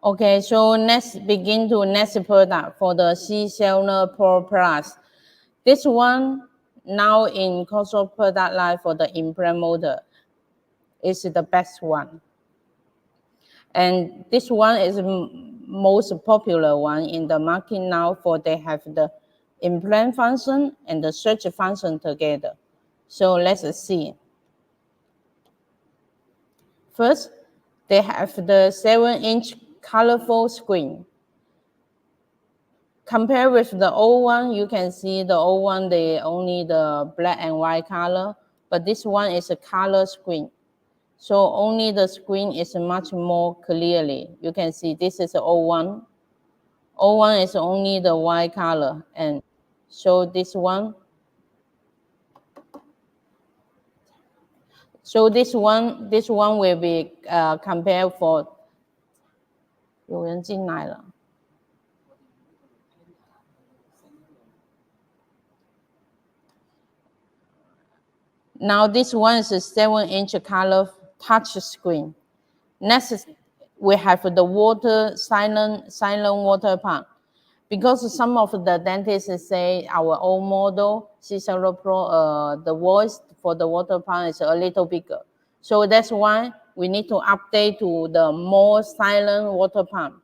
Okay, so let's begin to next product for the C-Cellular Pro Plus. This one now in COSO product line for the implant motor is the best one. And this one is most popular one in the market now, for they have the implant function and the search function together. So let's see. First, they have the 7-inch colorful screen. Compared with the old one, you can see the old one, they only the black and white color, but this one is a color screen. So only the screen is much more clearly. You can see this is the old one. Old one is only the white color, and so this one. So this one will be compared for. 有人进来了。Now this one is a 7-inch color touch screen. Next, we have the silent water pump. Because some of the dentists say our old model, C-Cellular Pro, the voice for the water pump is a little bigger. So that's why we need to update to the more silent water pump.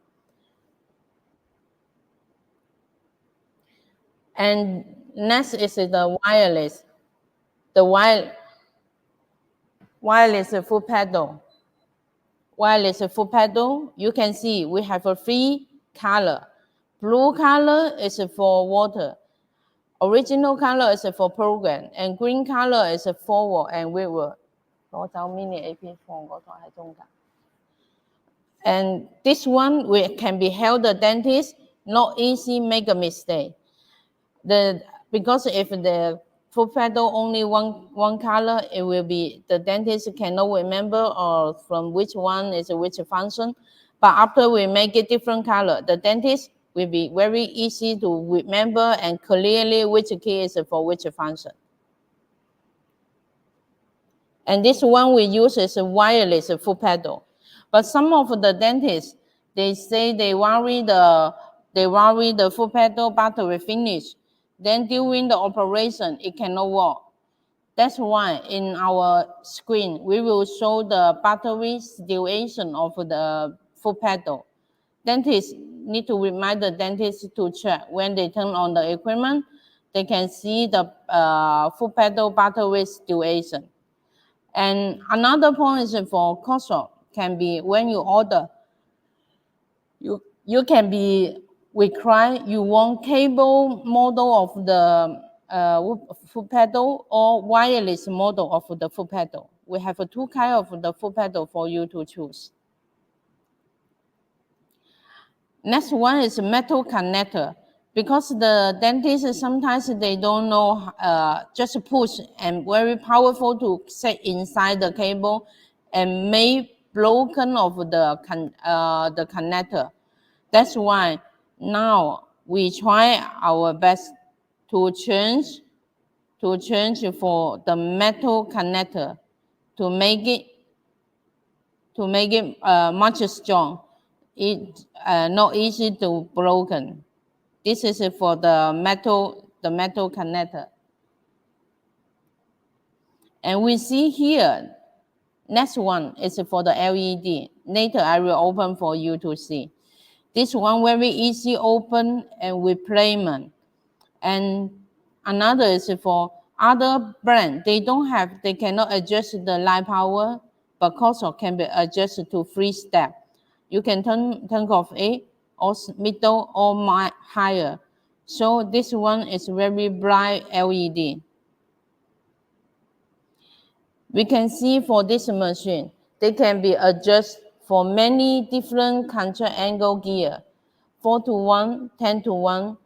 And next is the wireless. The wireless foot pedal. Wireless foot pedal, you can see we have a 3 color. Blue color is for water. Original color is for program, and green color is forward and reverse. And this one can be held the dentist, not easy make a mistake. Because if the foot pedal only one color, it will be the dentist cannot remember or from which one is which function. But after we make it different color, the dentist will be very easy to remember and clearly which key is for which function. And this one we use is a wireless foot pedal. But some of the dentists, they say they worry the foot pedal battery finish. Then during the operation, it cannot work. That's why in our screen, we will show the battery situation of the foot pedal. Dentists need to remind the dentist to check when they turn on the equipment, they can see the foot pedal battery situation. And another point is for COSO, can be when you order, you can be required, you want cable model of the foot pedal or wireless model of the foot pedal. We have 2 kinds of the foot pedal for you to choose. Next one is metal connector. Because the dentists sometimes they don't know, just push and very powerful to set inside the cable and may broken of the connector. That's why now we try our best to change for the metal connector to make it much strong. It not easy to broken. This is for the metal connector. And we see here, next one is for the LED. Later I will open for you to see. This one very easy open and replacement. And another is for other brand. They cannot adjust the light power, but also can be adjusted to 3 step. You can turn off it or middle or higher. So this one is very bright LED. We can see for this machine, they can be adjusted for many different control angle gear. 4:1, 10:1,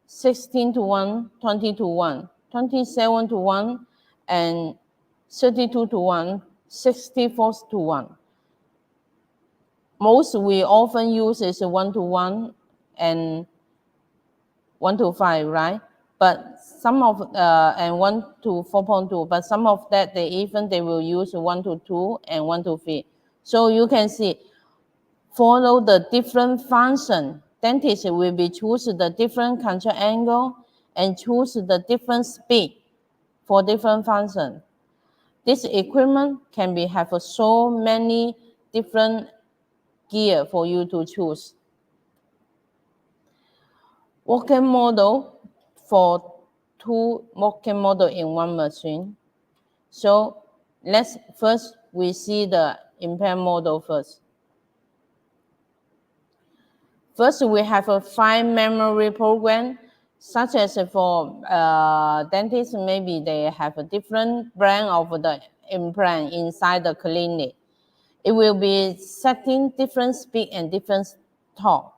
16:1, 20:1, 27:1, and 32:1, 64:1. Most we often use is 1:1 and 1:5, right? But some of and 1:4.2. But some of that they will use 1:2 and 1:3. So you can see follow the different function. Dentist will be choose the different control angle and choose the different speed for different function. This equipment can be have so many different gear for you to choose. Working model for 2 working model in one machine. So let's first we see the implant model first. First, we have a 5 memory program, such as for dentists, maybe they have a different brand of the implant inside the clinic. It will be setting different speed and different torque.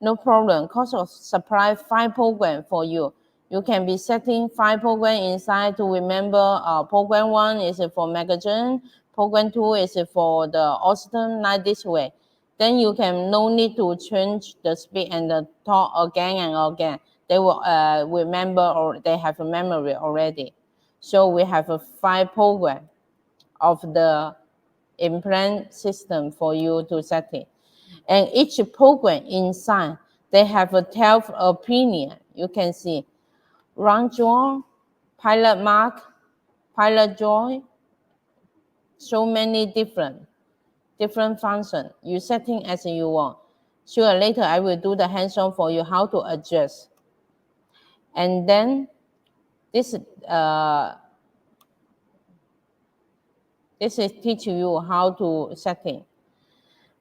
No problem, because of supply 5 program for you. You can be setting 5 program inside to remember program 1 is for magazine, program 2 is for the Austin, like this way. Then you can no need to change the speed and the torque again and again. They will remember or they have a memory already. So we have a 5 program of the implant system for you to set it. And each program inside, they have a 12 opinion. You can see round jaw, pilot mark, pilot jaw, so many different function. You setting as you want. Sure, later I will do the hands-on for you how to adjust. And then this is teach you how to setting.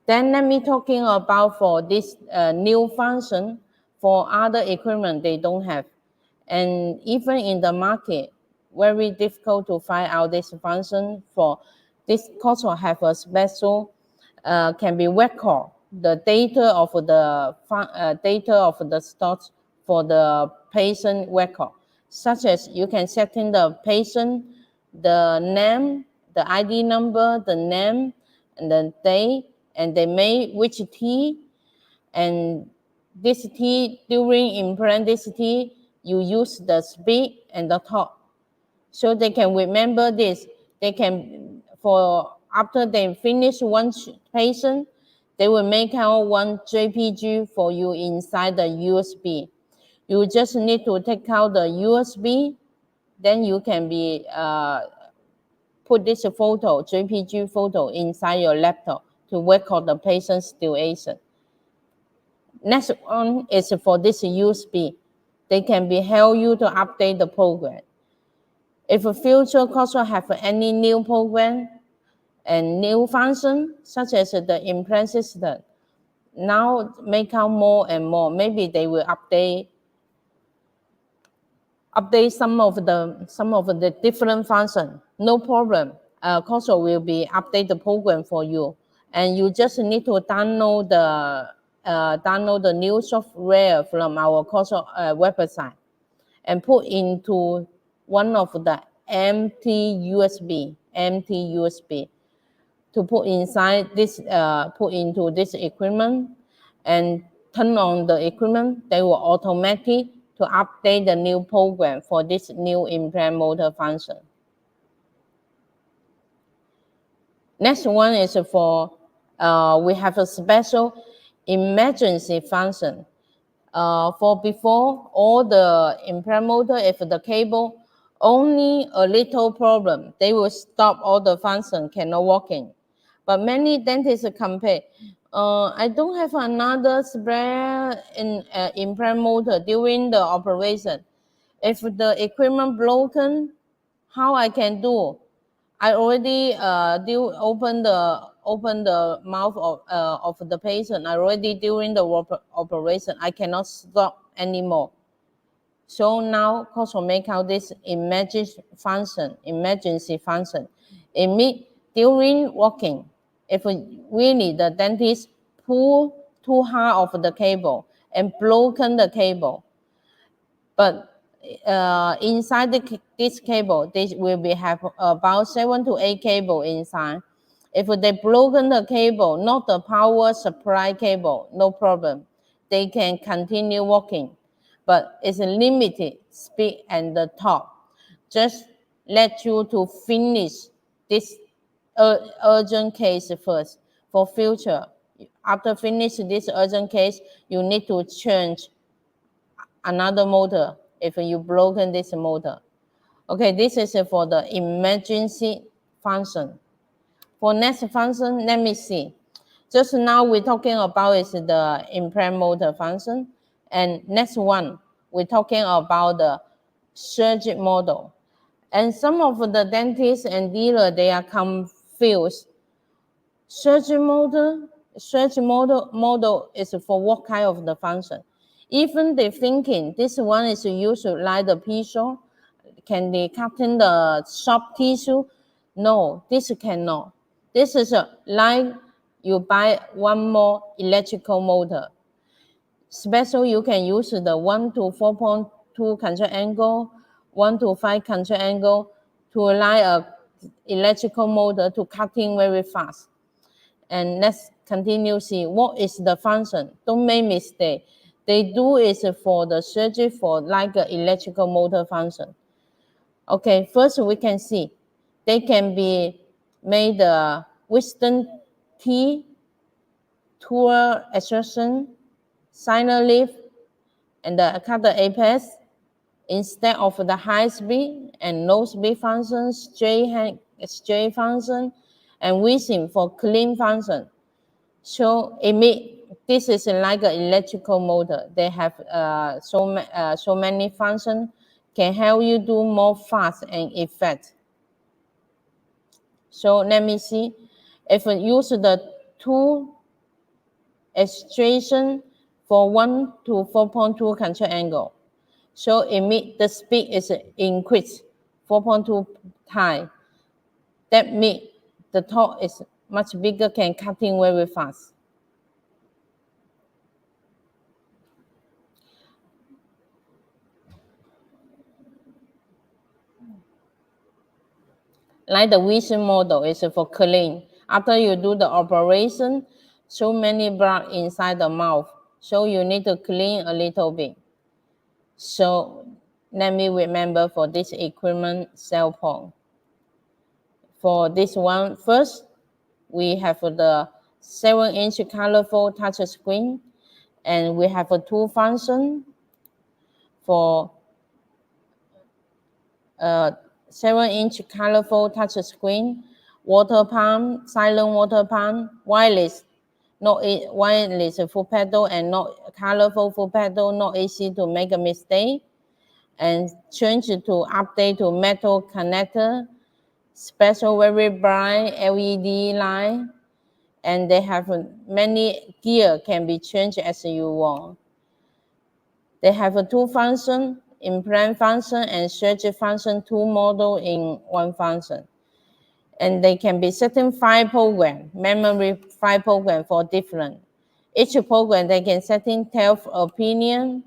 Then let me talking about for this new function for other equipment they don't have. And even in the market, very difficult to find out this function for this also have a special can be record the data of the stocks for the patient record, such as you can set in the patient, the name, the ID number, the name, and the day, and they made which teeth, and this teeth during implant this teeth, you use the speed and the torque. So they can remember this. They can, for after they finish one patient, they will make out one JPG for you inside the USB. You just need to take out the USB, then you can be put this photo, JPG photo inside your laptop to record the patient's situation. Next one is for this USB. They can be help you to update the program. If a future course have any new program and new function, such as the implant system, now make out more and more. Maybe they will update some of the different function. No problem. Course will be update the program for you, and you just need to download the new software from our course website and put into one of the empty USB to put inside this, put into this equipment and turn on the equipment. They will automatically to update the new program for this new implant motor function. Next one is for, we have a special emergency function. For before, all the implant motor, if the cable, only a little problem, they will stop all the function, cannot working. But many dentists complain, I don't have another spare in implant motor during the operation. If the equipment broken, how I can do? I already open the mouth of the patient. I already during the operation. I cannot stop anymore. So now Cosmo make out this emergency function. During walking, if really the dentist pull too hard of the cable and broken the cable, but inside this cable, they will be have about 7 to 8 cable inside. If they broken the cable, not the power supply cable, no problem. They can continue walking, but it's a limited speed and the torque. Just let you to finish this urgent case first for future. After finish this urgent case, you need to change another motor if you broken this motor. Okay, this is for the emergency function. For next function, let me see. Just now we're talking about is the implant motor function, and next one we're talking about the surgery model. And some of the dentists and dealer, they are confused. Surgery model is for what kind of the function? Even they thinking this one is used like the piezo, can they cut in the soft tissue? No, this cannot. This is like you buy one more electrical motor. Special, you can use the 1 to 4.2 control angle, 1 to 5 control angle to align a electrical motor to cutting very fast. And let's continue see what is the function. Don't make mistake. They do is for the surgery for like an electrical motor function. Okay, first we can see they can be made wisdom teeth, tour extraction, sinus lift, and the cut apex instead of the high speed and low speed functions, straight function, and wishing for clean function. So this is like an electrical motor. They have so many functions, can help you do more fast and effect. So let me see. If we use the two extraction for 1 to 4.2 control angle, so the speed is increased 4.2 times. That means the torque is much bigger, can cutting very fast. Like the vision model is for clean. After you do the operation, so many blood inside the mouth, so you need to clean a little bit. So let me remember for this equipment cell phone. For this one, first we have the 7-inch colorful touch screen, and we have a two function for 7-inch colorful touch screen, water pump, silent water pump, wireless, not wireless foot pedal, and not colorful foot pedal, not easy to make a mistake, and change to update to metal connector, special very bright LED light, and they have many gear can be changed as you want. They have a two function, implant function and surgery function, two model in one function. And they can be setting 5 program, memory 5 program for different. Each program they can setting 12 opinion,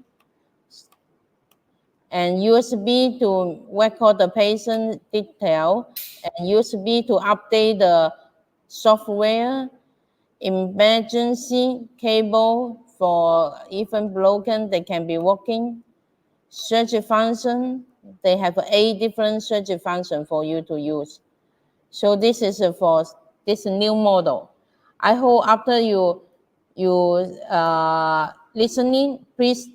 and USB to record the patient detail, and USB to update the software, emergency cable for even broken, they can be working. Search function, they have 8 different search function for you to use. So this is for this new model. I hope after you listening, please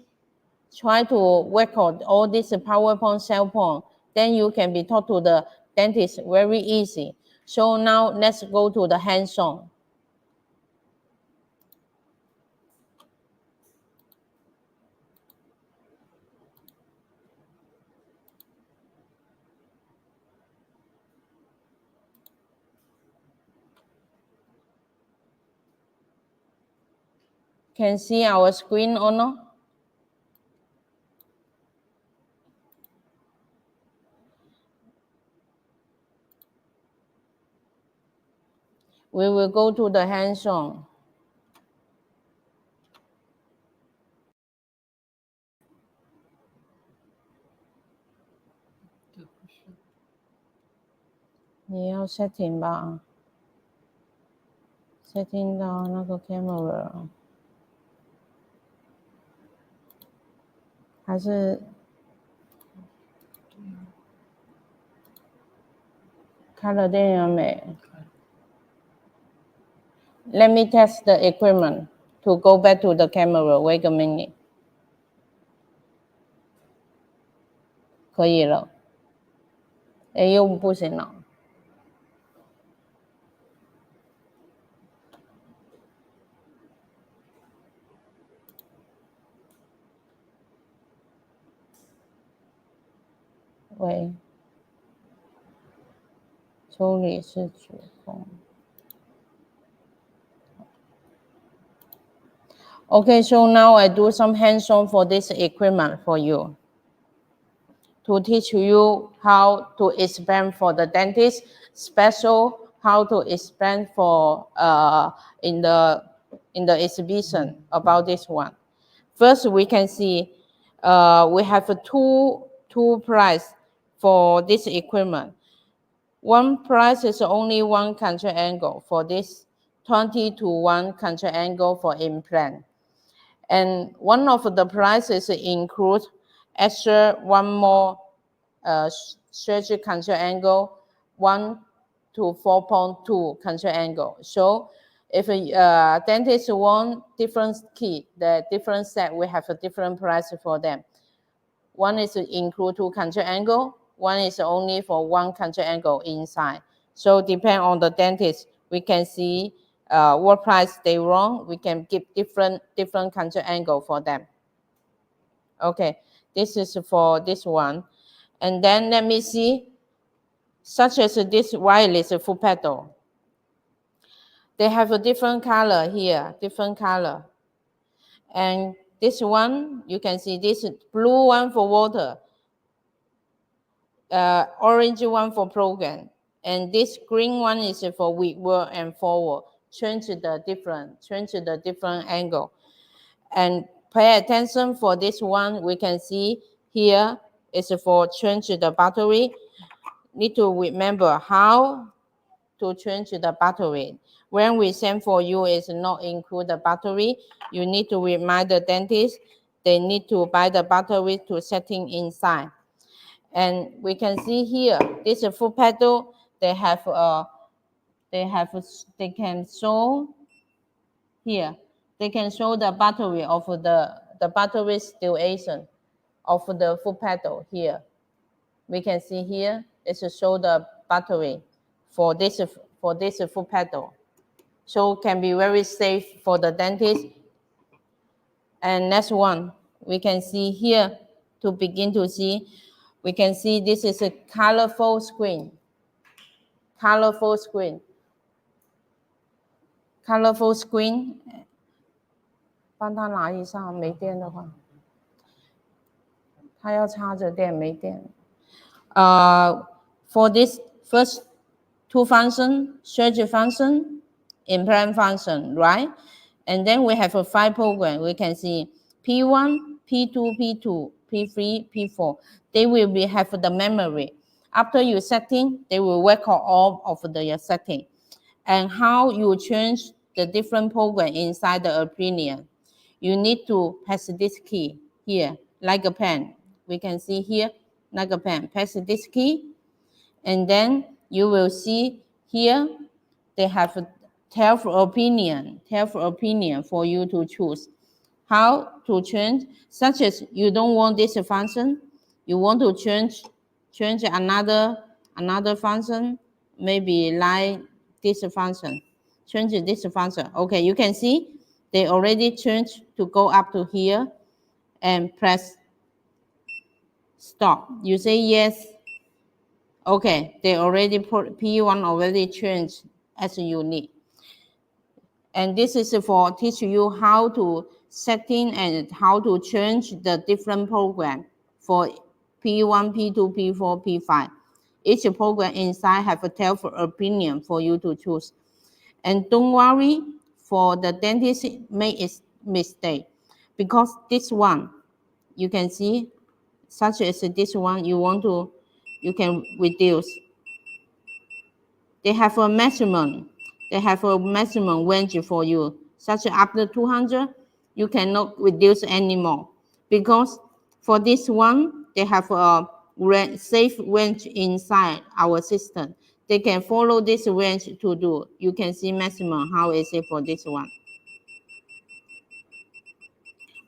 try to record all this PowerPoint cell phone. Then you can be taught to the dentist very easy. So now let's go to the hands-on. Can see our screen or not? We will go to the hands-on.你要 setting 吧 ，setting 到那个 camera， 还是开了电源没？ Let me test the equipment. To go back to the camera, wait a minute. 可以了。哎，又不行了。喂，处理是主攻。Okay, so now I do some hands-on for this equipment for you. To teach you how to expand for the dentist, special how to expand for in the exhibition about this one. First, we can see we have two price for this equipment. One price is only one control angle for this 20:1 control angle for implant. And one of the prices include extra one more surgery control angle, 1 to 4.2 control angle. So if a dentist want different key, the different set, we have a different price for them. One is include 2 control angle, one is only for 1 control angle inside. So depend on the dentist, we can see what price they want. We can give different control angle for them. Okay, this is for this one. And then let me see, such as this wireless foot pedal. They have a different color here, different color. And this one, you can see this blue one for water, orange one for program, and this green one is for wigward and forward. Change the different angle. And pay attention for this one. We can see here is for change the battery. Need to remember how to change the battery. When we send for you, is not include the battery. You need to remind the dentist. They need to buy the battery to setting inside. And we can see here, this foot pedal, they can show here. They can show the battery of the battery situation of the foot pedal here. We can see here, it's show the battery for this foot pedal. So can be very safe for the dentist. And next one, we can see here, to begin to see, we can see this is a colorful screen. Colorful screen. Colorful screen. 帮他拿一下，没电的话，他要插着电，没电。For this first 2 function, surgery function, implant function, right? And then we have a 5 program. We can see P1, P2, P2, P3, P4. They will have the memory. After you setting, they will record all of the setting. And how you change the different program inside the opinion. You need to press this key here, like a pen. We can see here, like a pen. Press this key, and then you will see here, they have 12 opinion for you to choose. How to change, such as you don't want this function, you want to change another function, maybe like this function, change this function. Okay, you can see they already changed to go up to here and press stop. You say yes. Okay, they already put P1 already changed as you need. And this is for teach you how to setting and how to change the different program for P1, P2, P4, P5. Each program inside have a 12 opinion for you to choose. And don't worry for the dentist make a mistake, because this one, you can see, such as this one, you can reduce. They have a measurement. They have a measurement range for you. Such after 200, you cannot reduce anymore, because for this one, they have a safe range inside our system. they can follow this range to do. You can see maximum. How is it for this one?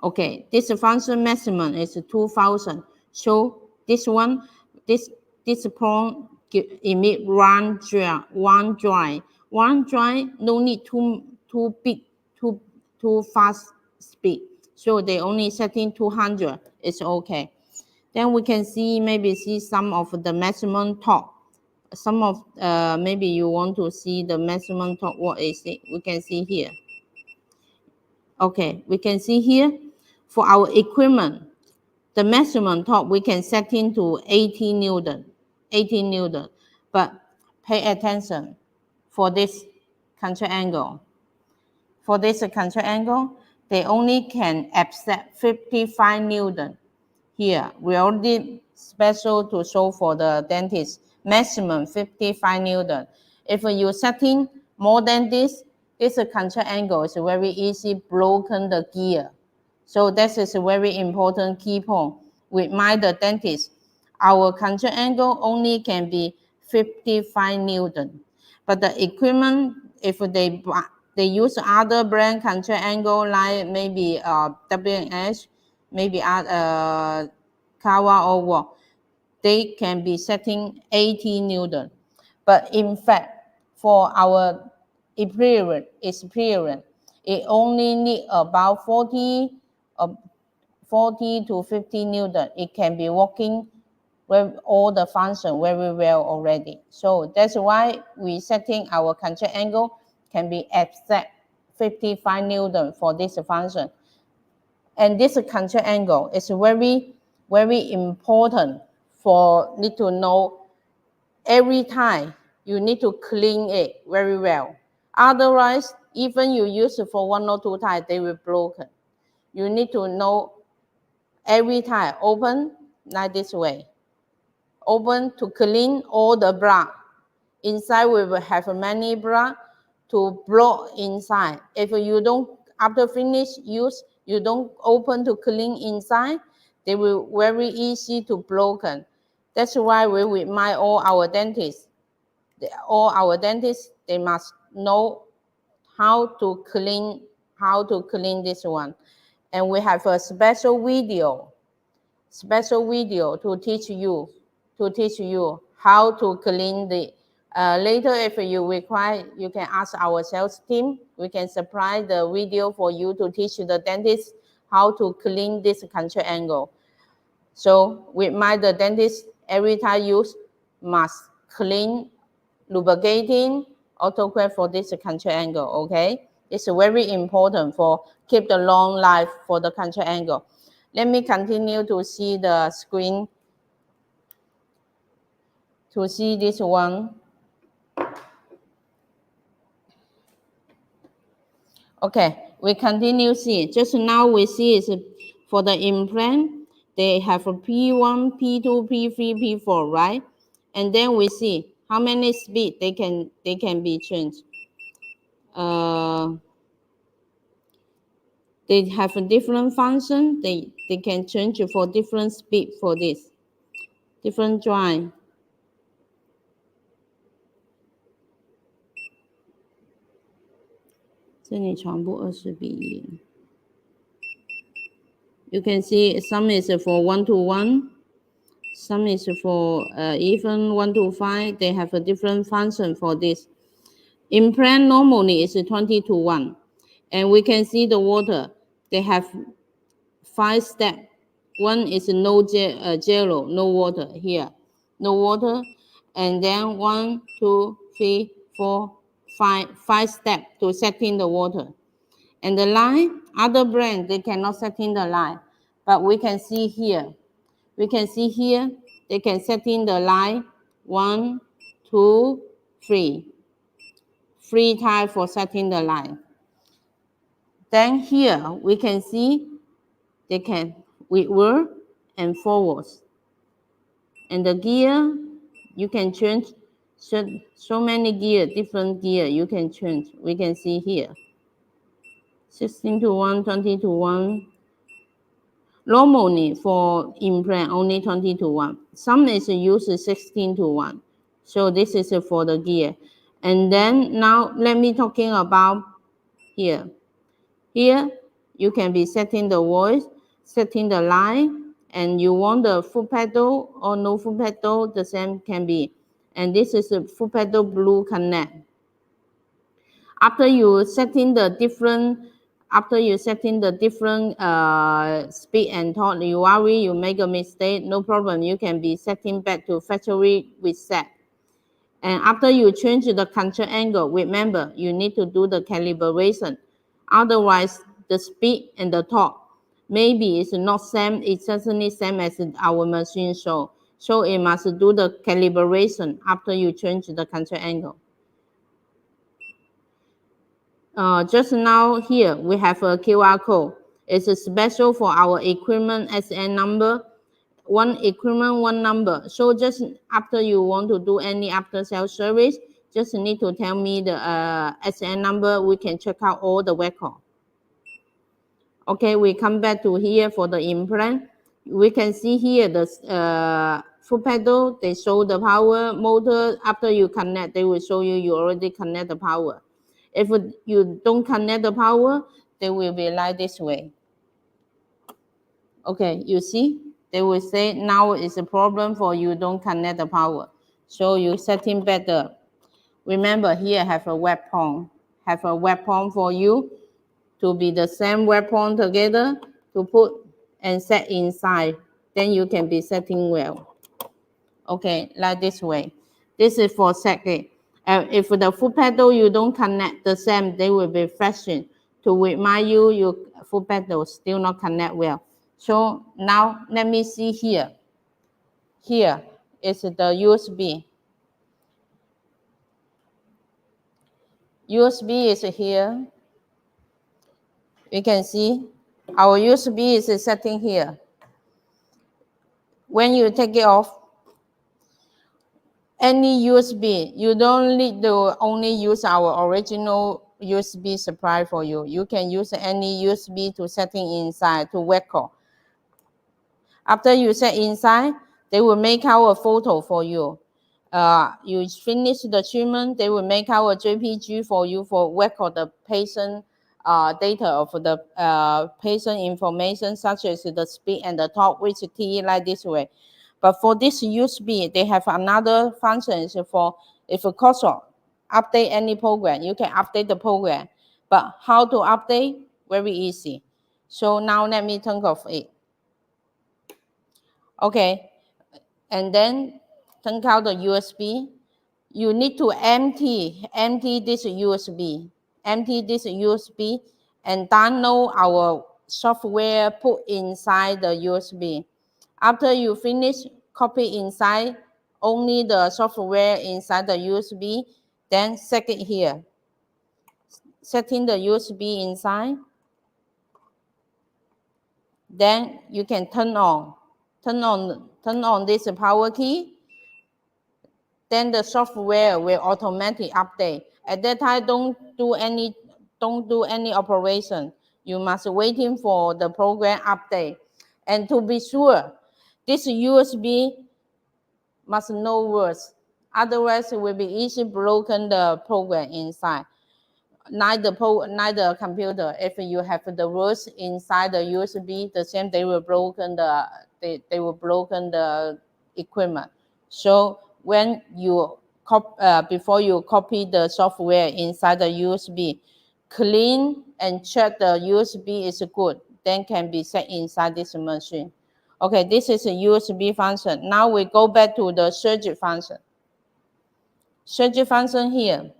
Okay, this function maximum is 2000. So this one, this point emit one dry. No need too big, too fast speed. So they only setting 200. It's okay. Then we can maybe see some of the maximum torque. Some of maybe you want to see the maximum torque. What is it? We can see here. Okay, we can see here for our equipment, the maximum torque we can set into 18 Newton, 18 Newton. But pay attention for this control angle. For this control angle, they only can accept 55 Newton. Here, we already special to show for the dentist, maximum 55 Newton. If you setting more than this control angle is very easy broken the gear. So this is a very important key point. With the dentist, our control angle only can be 55 Newton. But the equipment, if they use other brand control angle like maybe W&H, maybe Kawa or what, they can be setting 80 Newton. But in fact, for our experience, it only need about 40 to 50 Newton. It can be working with all the function very well already. So that's why we setting our control angle can be exact 55 Newton for this function. And this control angle is very, very important for need to know every time you need to clean it very well. Otherwise, even you use it for 1 or 2 times, they will broken. You need to know every time open like this way. Open to clean all the blood. Inside we will have many blood to block inside. If you don't, after finish use, you don't open to clean inside, they will very easy to broken. That's why we remind all our dentists. They must know how to clean this one. And we have a special video to teach you how to clean the. Later, if you require, you can ask our sales team. We can supply the video for you to teach the dentist how to clean this control angle. So the dentist every time use must clean, lubricating, autoclave for this control angle. Okay, it's very important for keep the long life for the control angle. Let me continue to see the screen to see this one. Okay, we continue see. Just now we see is for the implant, they have a P1, P2, P3, P4, right? And then we see how many speed they can be changed. They have a different function. They can change for different speed for this, different drive. You can see some is for 1:1, some is for even 1:5. They have a different function for this. Implant normally is 20:1, and we can see the water. They have 5 steps. One is no zero, no water here, no water, and then 1, 2, 3, 4, 5 steps to set in the water. And the line, other brand, they cannot set in the line. But we can see here. They can set in the line 1, 2, 3. 3 times for setting the line. Then here we can see they can reverse and forwards. And the gear, you can change so many gear, different gear you can change. We can see here. 16:1, 20:1. Normally for implant only 20:1. Some is used 16:1. So this is for the gear. And then now let me talking about here. Here you can be setting the voice, setting the line, and you want the full pedal or no full pedal, the same can be. And this is a full pedal blue connect. After you setting the different speed and tone, you worry you make a mistake, no problem. You can be setting back to factory reset. And after you change the control angle, remember you need to do the calibration. Otherwise, the speed and the torque maybe it's not same, it's certainly same as our machine show. So it must do the calibration after you change the control angle. Just now here we have a QR code. It's a special for our equipment SN number. One equipment, one number. So just after you want to do any after sales service, just need to tell me the SN number. We can check out all the record. Okay, we come back to here for the implant. We can see here the full pedal. They show the power motor. After you connect, they will show you already connect the power. If you don't connect the power, they will be like this way. Okay, you see? They will say now is a problem for you don't connect the power. So you setting better. Remember here have a weapon. Have a weapon for you to be the same weapon together to put and set inside. Then you can be setting well. Okay, like this way. This is for second. If the foot pedal you don't connect the same, they will be flashing to remind you your foot pedal still not connect well. So now let me see here. Here is the USB. USB is here. You can see our USB is setting here. When you take it off, any USB, you don't need to only use our original USB supply for you. You can use any USB to setting inside to record. After you set inside, they will make out a photo for you. You finish the treatment, they will make out a JPG for you for record the patient data of the patient information such as the speed and the torque, which T like this way. But for this USB, they have another function is for if a cursor update any program, you can update the program. But how to update? Very easy. So now let me think of it. Okay, and then take out the USB. You need to empty this USB, and download our software put inside the USB. After you finish, copy inside only the software inside the USB, then set it here. Setting the USB inside. Then you can turn on this power key. Then the software will automatically update. At that time, don't do any operation. You must waiting for the program update. And to be sure, this USB must know words. Otherwise, it will be easily broken the program inside. Neither computer. If you have the words inside the USB, the same they will broken the equipment. So when you before you copy the software inside the USB, clean and check the USB is good. Then can be set inside this machine. Okay, this is a USB function. Now we go back to the search function. Search function here.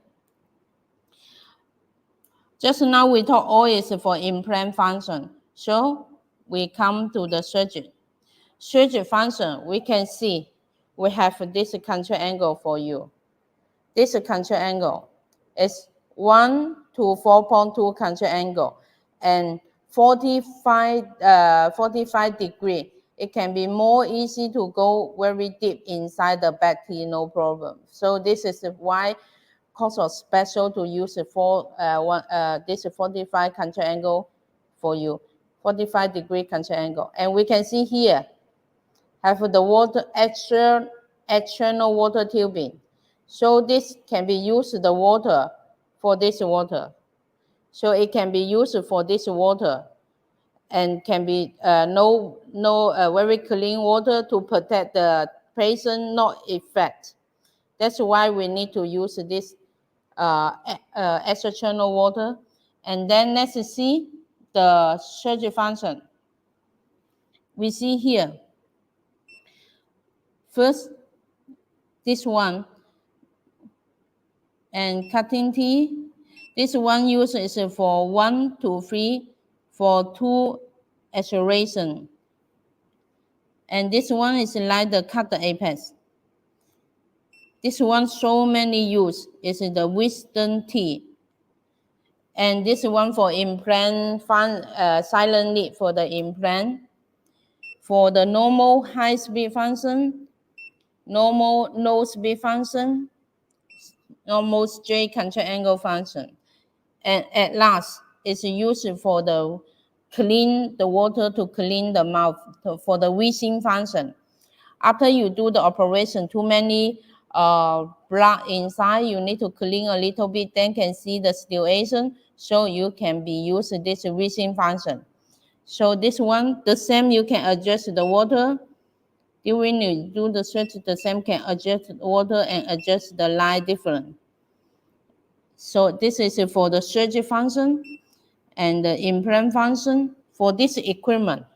Just now we talk all is for implant function. So we come to the search. Search function, we can see we have this control angle for you. This control angle is 1 to 4.2 control angle and 45 degree. It can be more easy to go very deep inside the back teeth, no problem. So this is why cause of special to use this 45 control angle for you, 45 degree control angle. And we can see here, have the water external water tubing. So this can be used the water for this water. So it can be used for this water, and can be no very clean water to protect the patient not infect. That's why we need to use this external water. And then let's see the surgery function. We see here, first, this one, and cutting teeth. This one use is for 1 to 3 for 2 extraction. And this one is like the cut the apex. This one so many use is the wisdom teeth. And this one for implant, silent lead for the implant. For the normal high speed function, normal low speed function, normal straight control angle function. And at last, it's used for the clean the water to clean the mouth for the wheezing function. After you do the operation, too many blood inside, you need to clean a little bit, then can see the situation, so you can be used this wheezing function. So this one, the same, you can adjust the water. During you do the surgery, the same can adjust the water and adjust the line different. So this is for the surgery function and the implant function for this equipment.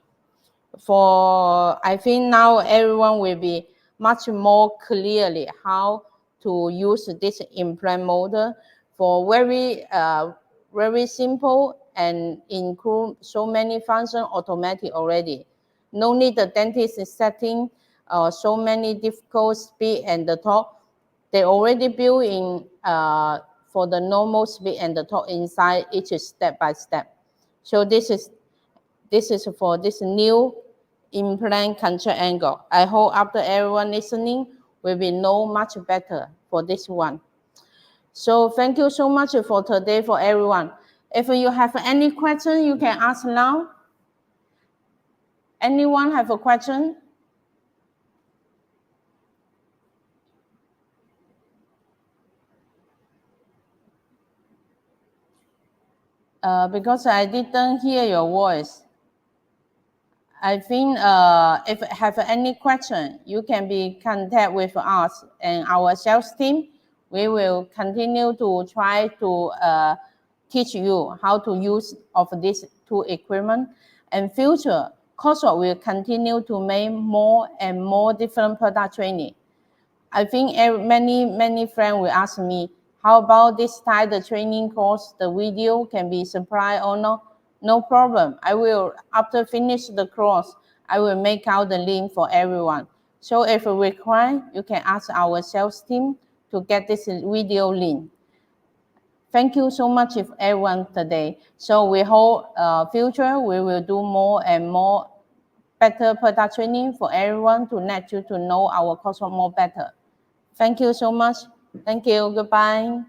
For I think now everyone will be much more clearly how to use this implant motor for very simple and include so many functions automatic already. No need the dentist is setting so many difficult speed and the torque. They already built in for the normal speed and the torque inside each step by step. So this is for this new implant control angle. I hope after everyone listening, we will know much better for this one. So thank you so much for today for everyone. If you have any question, you can ask now. Anyone have a question? Because I didn't hear your voice. I think if you have any question, you can be contact with us and our sales team. We will continue to try to teach you how to use of this two equipment. And future, Coursework will continue to make more and more different product training. I think many friends will ask me, how about this type of training course, the video can be supplied or not? No problem. I will, after finish the course, I will make out the link for everyone. So if required, you can ask our sales team to get this video link. Thank you so much for everyone today. So we hope future we will do more and more better product training for everyone to let you to know our coursework more better. Thank you so much. Thank you. Goodbye.